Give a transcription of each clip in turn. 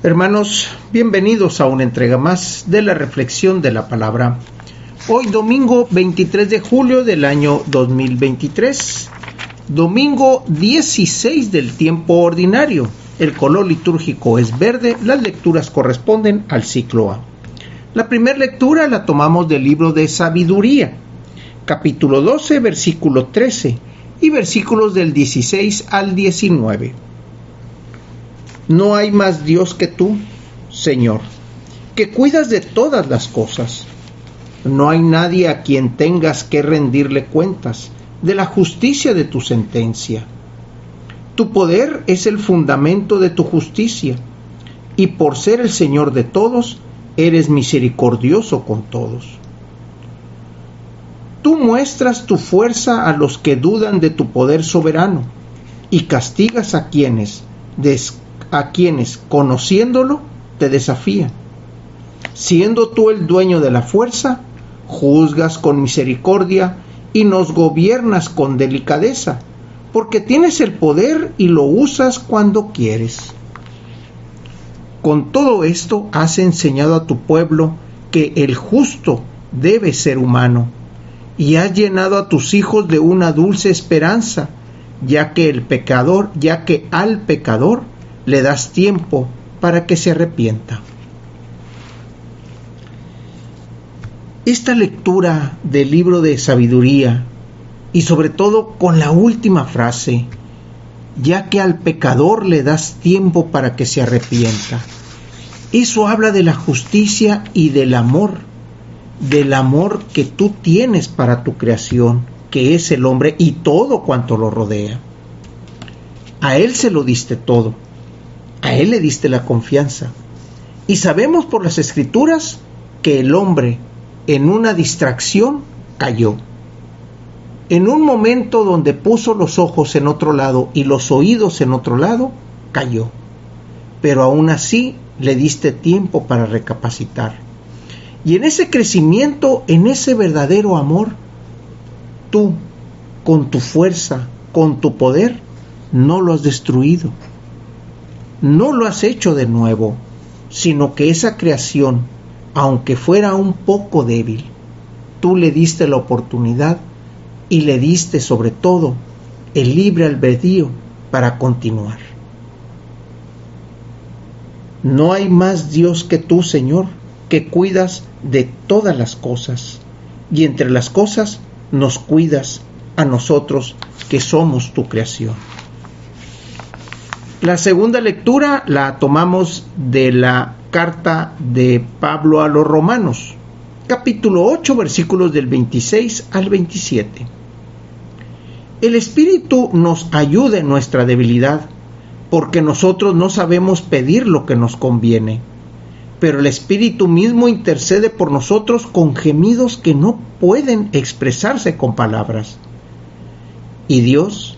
Hermanos, bienvenidos a una entrega más de la reflexión de la palabra. Hoy domingo 23 de julio del año 2023, domingo 16 del tiempo ordinario. El color litúrgico es verde, las lecturas corresponden al ciclo A. La primera lectura la tomamos del libro de Sabiduría, capítulo 12, versículo 13 y versículos del 16 al 19. No hay más Dios que tú, Señor, que cuidas de todas las cosas. No hay nadie a quien tengas que rendirle cuentas de la justicia de tu sentencia. Tu poder es el fundamento de tu justicia, y por ser el Señor de todos, eres misericordioso con todos. Tú muestras tu fuerza a los que dudan de tu poder soberano, y castigas a quienes conociéndolo, te desafían. Siendo tú el dueño de la fuerza, juzgas con misericordia y nos gobiernas con delicadeza, porque tienes el poder y lo usas cuando quieres. Con todo esto has enseñado a tu pueblo que el justo debe ser humano, y has llenado a tus hijos de una dulce esperanza, ya que al pecador le das tiempo para que se arrepienta. Esta lectura del libro de Sabiduría, y sobre todo con la última frase, ya que al pecador le das tiempo para que se arrepienta, eso habla de la justicia y del amor que tú tienes para tu creación, que es el hombre y todo cuanto lo rodea. A él se lo diste todo. A él le diste la confianza. Y sabemos por las Escrituras que el hombre, en una distracción, cayó. En un momento donde puso los ojos en otro lado y los oídos en otro lado, cayó. Pero aún así le diste tiempo para recapacitar. Y en ese crecimiento, en ese verdadero amor, tú, con tu fuerza, con tu poder, no lo has destruido. No lo has hecho de nuevo, sino que esa creación, aunque fuera un poco débil, tú le diste la oportunidad y le diste sobre todo el libre albedrío para continuar. No hay más Dios que tú, Señor, que cuidas de todas las cosas, y entre las cosas nos cuidas a nosotros que somos tu creación. La segunda lectura la tomamos de la carta de Pablo a los Romanos, capítulo 8, versículos del 26 al 27. El Espíritu nos ayuda en nuestra debilidad, porque nosotros no sabemos pedir lo que nos conviene, pero el Espíritu mismo intercede por nosotros con gemidos que no pueden expresarse con palabras. Y Dios,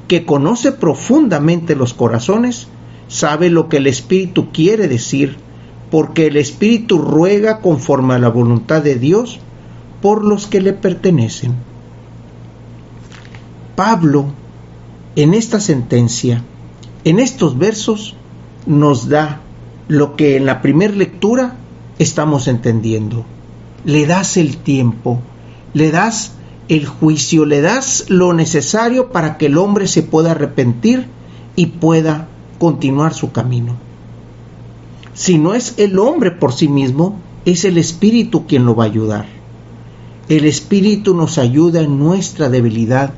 que conoce profundamente los corazones, sabe lo que el Espíritu quiere decir, porque el Espíritu ruega conforme a la voluntad de Dios por los que le pertenecen. Pablo, en esta sentencia, en estos versos, nos da lo que en la primera lectura estamos entendiendo. Le das el tiempo, le das el juicio, le das lo necesario para que el hombre se pueda arrepentir y pueda continuar su camino. Si no es el hombre por sí mismo, es el Espíritu quien lo va a ayudar. El Espíritu nos ayuda en nuestra debilidad,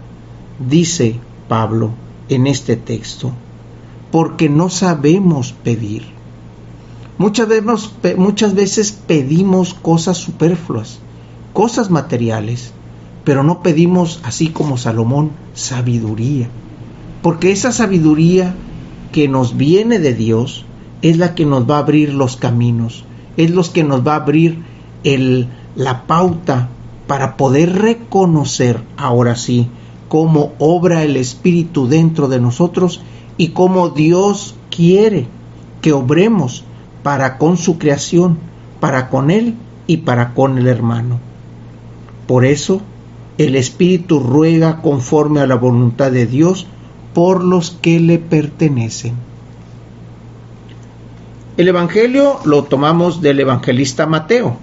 dice Pablo en este texto, porque no sabemos pedir. Muchas veces pedimos cosas superfluas, cosas materiales, pero no pedimos, así como Salomón, sabiduría, porque esa sabiduría que nos viene de Dios es la que nos va a abrir los caminos, es lo que nos va a abrir la pauta para poder reconocer, ahora sí, cómo obra el Espíritu dentro de nosotros y cómo Dios quiere que obremos para con su creación, para con Él y para con el hermano. Por eso, el Espíritu ruega conforme a la voluntad de Dios por los que le pertenecen. El Evangelio lo tomamos del evangelista Mateo,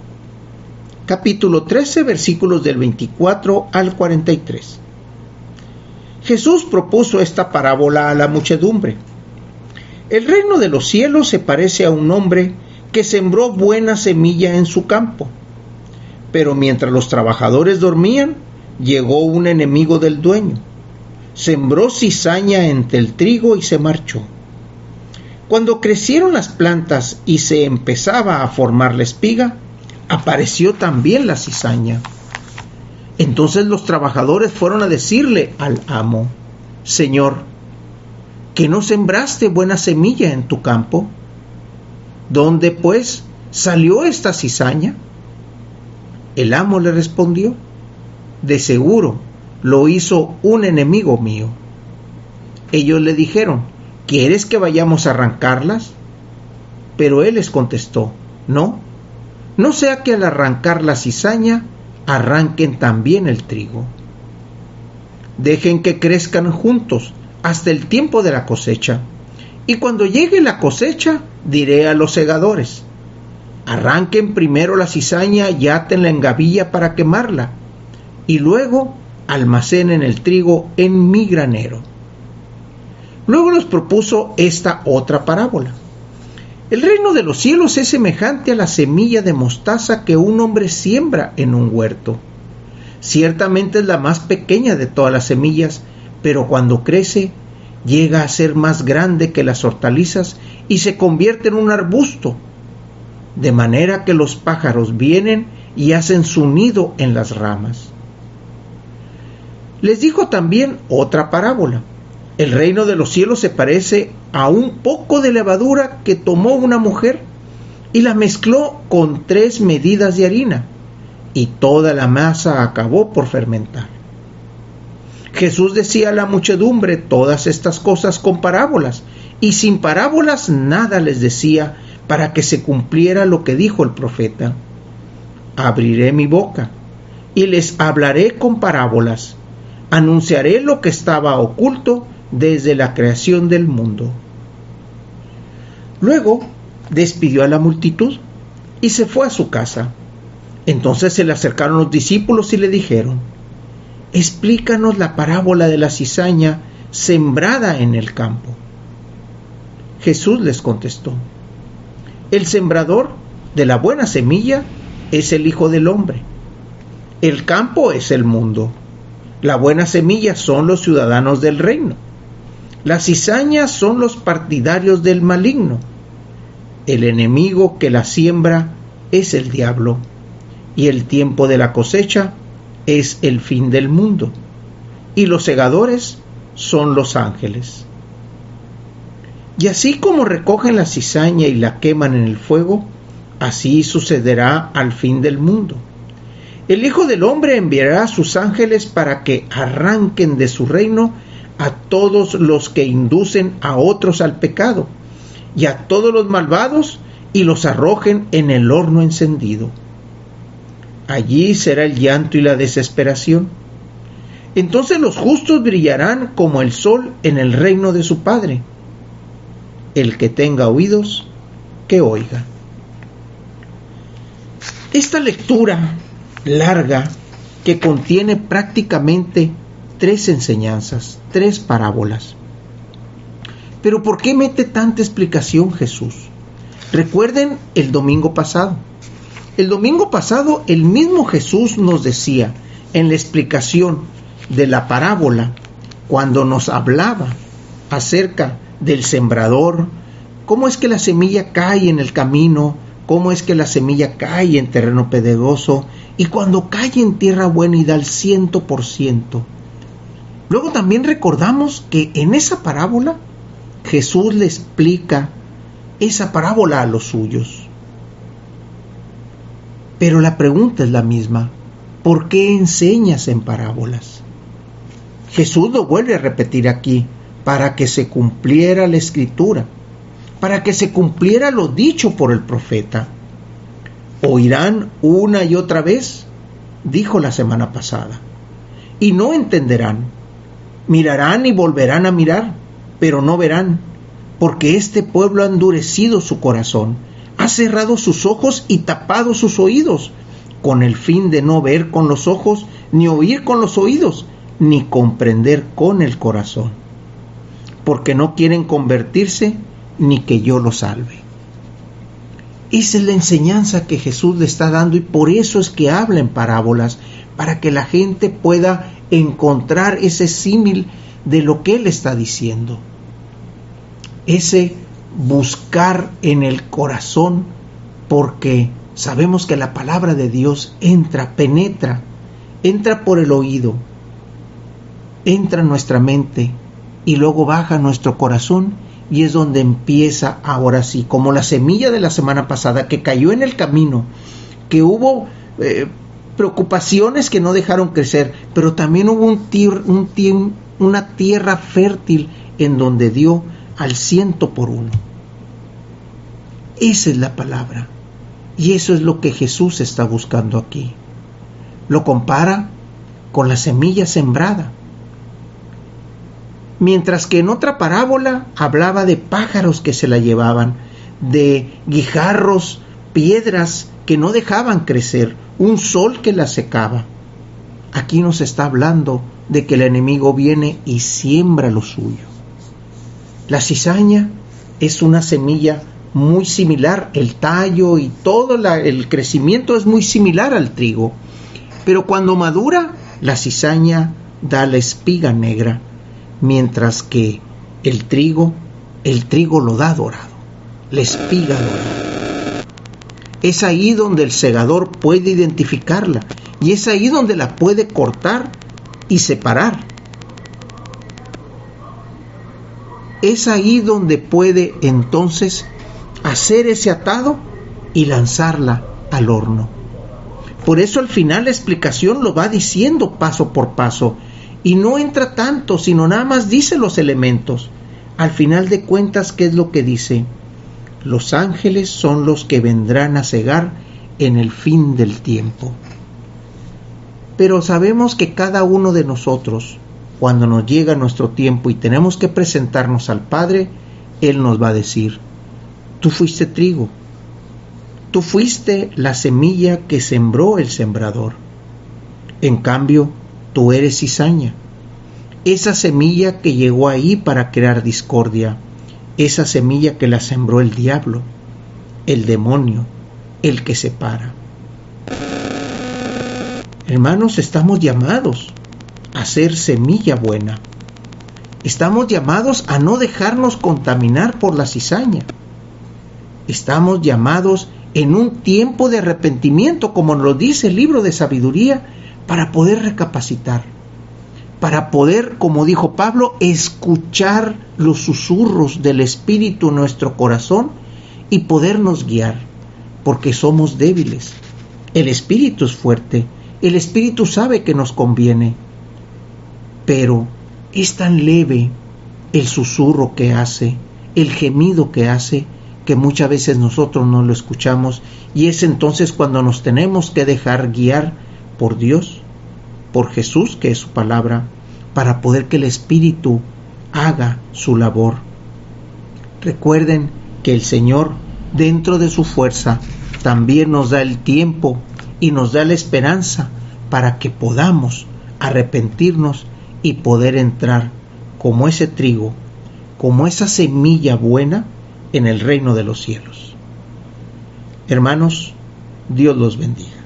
capítulo 13, versículos del 24 al 43. Jesús propuso esta parábola a la muchedumbre. El reino de los cielos se parece a un hombre que sembró buena semilla en su campo. Pero mientras los trabajadores dormían, llegó un enemigo del dueño. Sembró cizaña entre el trigo y se marchó. Cuando crecieron las plantas y se empezaba a formar la espiga, apareció también la cizaña. Entonces los trabajadores fueron a decirle al amo: Señor, ¿que no sembraste buena semilla en tu campo? ¿Dónde, pues, salió esta cizaña? El amo le respondió: de seguro lo hizo un enemigo mío. Ellos le dijeron: ¿quieres que vayamos a arrancarlas? Pero él les contestó: no sea que al arrancar la cizaña arranquen también el trigo. Dejen que crezcan juntos hasta el tiempo de la cosecha, y cuando llegue la cosecha diré a los segadores: arranquen primero la cizaña y átenla en gavilla para quemarla, y luego almacenen el trigo en mi granero. Luego les propuso esta otra parábola. El reino de los cielos es semejante a la semilla de mostaza que un hombre siembra en un huerto. Ciertamente es la más pequeña de todas las semillas, pero cuando crece, llega a ser más grande que las hortalizas y se convierte en un arbusto, de manera que los pájaros vienen y hacen su nido en las ramas. Les dijo también otra parábola. El reino de los cielos se parece a un poco de levadura que tomó una mujer y la mezcló con 3 medidas de harina, y toda la masa acabó por fermentar. Jesús decía a la muchedumbre todas estas cosas con parábolas, y sin parábolas nada les decía, para que se cumpliera lo que dijo el profeta: abriré mi boca y les hablaré con parábolas, anunciaré lo que estaba oculto desde la creación del mundo. Luego despidió a la multitud y se fue a su casa. Entonces se le acercaron los discípulos y le dijeron: explícanos la parábola de la cizaña sembrada en el campo. Jesús les contestó: el sembrador de la buena semilla es el Hijo del Hombre. El campo es el mundo. La buena semilla son los ciudadanos del reino. Las cizañas son los partidarios del maligno. El enemigo que la siembra es el diablo, y el tiempo de la cosecha es el fin del mundo, y los segadores son los ángeles. Y así como recogen la cizaña y la queman en el fuego, así sucederá al fin del mundo. El Hijo del Hombre enviará a sus ángeles para que arranquen de su reino a todos los que inducen a otros al pecado, y a todos los malvados, y los arrojen en el horno encendido. Allí será el llanto y la desesperación. Entonces los justos brillarán como el sol en el reino de su Padre. El que tenga oídos, que oiga. Esta lectura larga, que contiene prácticamente 3 enseñanzas, 3 parábolas. Pero ¿por qué mete tanta explicación Jesús? Recuerden el domingo pasado. El domingo pasado el mismo Jesús nos decía en la explicación de la parábola, cuando nos hablaba acerca del sembrador, cómo es que la semilla cae en el camino, cómo es que la semilla cae en terreno pedregoso, y cuando cae en tierra buena y da el 100%. Luego también recordamos que en esa parábola Jesús le explica esa parábola a los suyos. Pero la pregunta es la misma: ¿por qué enseñas en parábolas? Jesús lo vuelve a repetir aquí, para que se cumpliera la escritura, para que se cumpliera lo dicho por el profeta. Oirán una y otra vez, dijo la semana pasada, y no entenderán. Mirarán y volverán a mirar, pero no verán, porque este pueblo ha endurecido su corazón, ha cerrado sus ojos y tapado sus oídos, con el fin de no ver con los ojos, ni oír con los oídos, ni comprender con el corazón, porque no quieren convertirse, ni que yo los salve. Esa es la enseñanza que Jesús le está dando, y por eso es que habla en parábolas, para que la gente pueda encontrar ese símil de lo que Él está diciendo. Ese buscar en el corazón, porque sabemos que la palabra de Dios penetra por el oído, entra en nuestra mente y luego baja a nuestro corazón, y es donde empieza ahora sí, como la semilla de la semana pasada que cayó en el camino, que hubo preocupaciones que no dejaron crecer, pero también hubo una tierra fértil en donde dio al 100%. Esa es la palabra, y eso es lo que Jesús está buscando aquí. Lo compara con la semilla sembrada. Mientras que en otra parábola hablaba de pájaros que se la llevaban, de guijarros, piedras que no dejaban crecer, un sol que la secaba. Aquí nos está hablando de que el enemigo viene y siembra lo suyo. La cizaña es una semilla muy similar, el tallo y todo el crecimiento es muy similar al trigo, pero cuando madura, la cizaña da la espiga negra, mientras que el trigo lo da dorado, la espiga dorada. Es ahí donde el segador puede identificarla, y es ahí donde la puede cortar y separar. Es ahí donde puede entonces hacer ese atado y lanzarla al horno. Por eso al final la explicación lo va diciendo paso por paso, y no entra tanto, sino nada más dice los elementos. Al final de cuentas, ¿qué es lo que dice? Los ángeles son los que vendrán a cegar en el fin del tiempo. Pero sabemos que cada uno de nosotros, cuando nos llega nuestro tiempo y tenemos que presentarnos al Padre, Él nos va a decir: tú fuiste trigo, tú fuiste la semilla que sembró el sembrador. En cambio, tú eres cizaña, esa semilla que llegó ahí para crear discordia, esa semilla que la sembró el diablo, el demonio, el que separa. Hermanos, estamos llamados a ser semilla buena. Estamos llamados a no dejarnos contaminar por la cizaña. Estamos llamados en un tiempo de arrepentimiento, como nos lo dice el libro de Sabiduría, para poder recapacitar, para poder, como dijo Pablo, escuchar los susurros del Espíritu en nuestro corazón y podernos guiar, porque somos débiles. El Espíritu es fuerte, el Espíritu sabe que nos conviene, pero es tan leve el susurro que hace, el gemido que hace, que muchas veces nosotros no lo escuchamos, y es entonces cuando nos tenemos que dejar guiar por Dios, por Jesús, que es su palabra, para poder que el Espíritu haga su labor. Recuerden que el Señor, dentro de su fuerza, también nos da el tiempo y nos da la esperanza para que podamos arrepentirnos y poder entrar como ese trigo, como esa semilla buena en el reino de los cielos. Hermanos, Dios los bendiga.